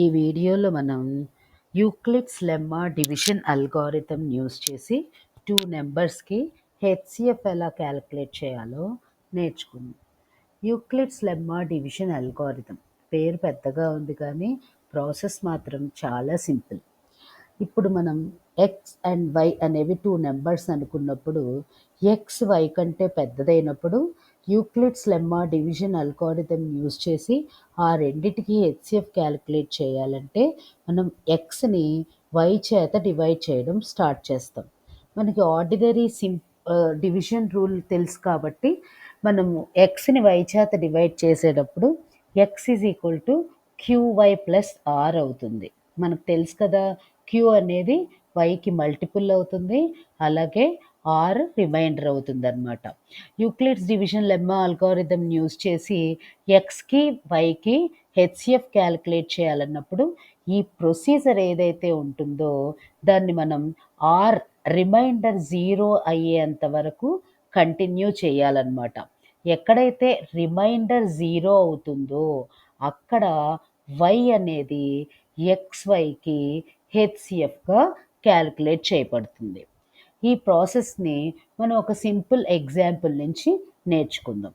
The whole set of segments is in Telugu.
ఈ వీడియోలో మనం Euclid's lemma division algorithm use చేసి 2 నెంబర్స్కి హెచ్సిఎఫ్ ఎలా క్యాలిక్యులేట్ చేయాలో నేర్చుకుందాం. యూక్లిడ్స్ లెమ్మా డివిజన్ అల్గోరిథం పేరు పెద్దగా ఉంది కానీ ప్రాసెస్ మాత్రం చాలా సింపుల్. ఇప్పుడు మనం ఎక్స్ అండ్ వై అనేవి 2 నెంబర్స్ అనుకున్నప్పుడు ఎక్స్ వై కంటే పెద్దదైనప్పుడు Euclid's lemma division algorithm use చేసి ఆ రెండిటికి హెచ్సిఎఫ్ క్యాలిక్యులేట్ చేయాలంటే మనం ఎక్స్ని వై చేత డివైడ్ చేయడం స్టార్ట్ చేస్తాం. మనకి ఆర్డినరీ డివిజన్ రూల్ తెలుసు కాబట్టి మనము ఎక్స్ని వై చేత డివైడ్ చేసేటప్పుడు X is equal to QY plus R అవుతుంది. మనకు తెలుసు కదా, క్యూ అనేది వైకి మల్టిపుల్ అవుతుంది, అలాగే ఆర్ రిమైండర్ అవుతుంది అనమాట. Euclid's division lemma algorithm use చేసి ఎక్స్కి వైకి హెచ్సిఎఫ్ క్యాలిక్యులేట్ చేయాలన్నప్పుడు ఈ ప్రొసీజర్ ఏదైతే ఉంటుందో దాన్ని మనం ఆర్ రిమైండర్ 0 అయ్యేంత వరకు కంటిన్యూ చేయాలన్నమాట. ఎక్కడైతే రిమైండర్ 0 అవుతుందో అక్కడ వై అనేది ఎక్స్వైకి హెచ్సిఎఫ్గా క్యాలిక్యులేట్ చేయబడుతుంది. ఈ ప్రాసెస్ని మనం ఒక సింపుల్ ఎగ్జాంపుల్ నుంచి నేర్చుకుందాం.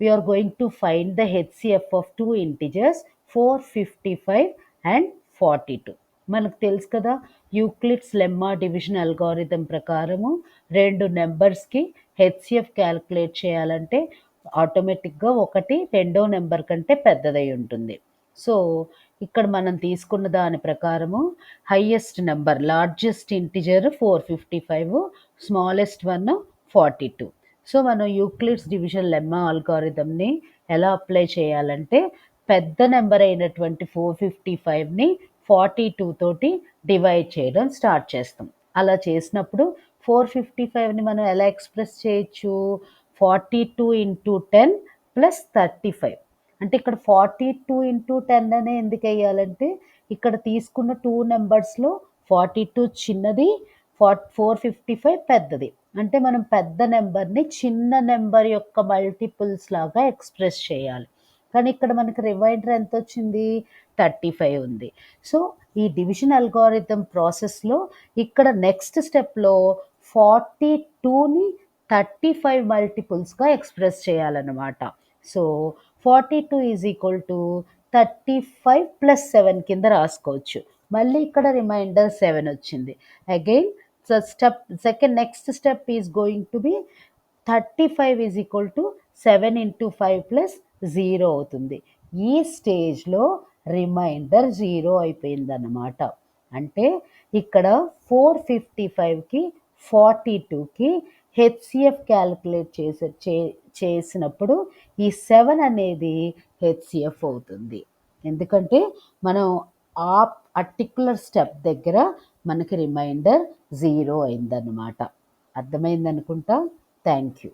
We are going to find the HCF of two integers 455 and 42. మనకు తెలుసు కదా, యూక్లిడ్స్ లెమ్మా డివిజన్ అల్గోరిథం ప్రకారము 2 నెంబర్స్కి హెచ్సిఎఫ్ క్యాలిక్యులేట్ చేయాలంటే ఆటోమేటిక్గా ఒకటి రెండో నెంబర్ కంటే పెద్దదై ఉంటుంది. సో ఇక్కడ మనం తీసుకున్న దాని ప్రకారము highest number largest integer 455, smallest one 42. So మనం యూక్లిడ్స్ డివిజన్ లెమ్మా అల్గోరిథంని ఎలా అప్లై చేయాలంటే పెద్ద నెంబర్ అయినటువంటి 455ని 42 తోటి డివైడ్ చేయడం స్టార్ట్ చేస్తాం. అలా చేసినప్పుడు 455ని మనం ఎలా ఎక్స్ప్రెస్ చేయొచ్చు? 42 ఇంటూ 10 ప్లస్ 35. అంటే ఇక్కడ 42 ఇంటూ 10 అనే ఎందుకు వేయాలంటే ఇక్కడ తీసుకున్న 2 నెంబర్స్లో 42 చిన్నది, 455 పెద్దది. అంటే మనం పెద్ద నెంబర్ని చిన్న నెంబర్ యొక్క మల్టిపుల్స్ లాగా ఎక్స్ప్రెస్ చేయాలి. కానీ ఇక్కడ మనకి రిమైండర్ ఎంత వచ్చింది? 35 ఉంది. సో ఈ డివిజన్ అల్గోరిథం ప్రాసెస్లో ఇక్కడ నెక్స్ట్ స్టెప్లో 42ని 35 మల్టిపుల్స్గా ఎక్స్ప్రెస్ చేయాలన్నమాట. So 42 is equal to 35 plus 7 కింద రాసుకోవచ్చు. మళ్ళీ ఇక్కడ రిమైండర్ 7 వచ్చింది. Again next step is going to be 35 is equal to 7 into 5 plus 0 అవుతుంది. ఈ స్టేజ్లో రిమైండర్ 0 అయిపోయిందన్నమాట. అంటే ఇక్కడ 455కి 42కి హెచ్సిఎఫ్ క్యాలిక్యులేట్ చేసినప్పుడు ఈ 7 అనేది హెచ్సిఎఫ్ అవుతుంది. ఎందుకంటే మనం ఆ పర్టికులర్ స్టెప్ దగ్గర మనకి రిమైండర్ 0 అయిందన్నమాట. అర్థమైందనుకుంటా. Thank you.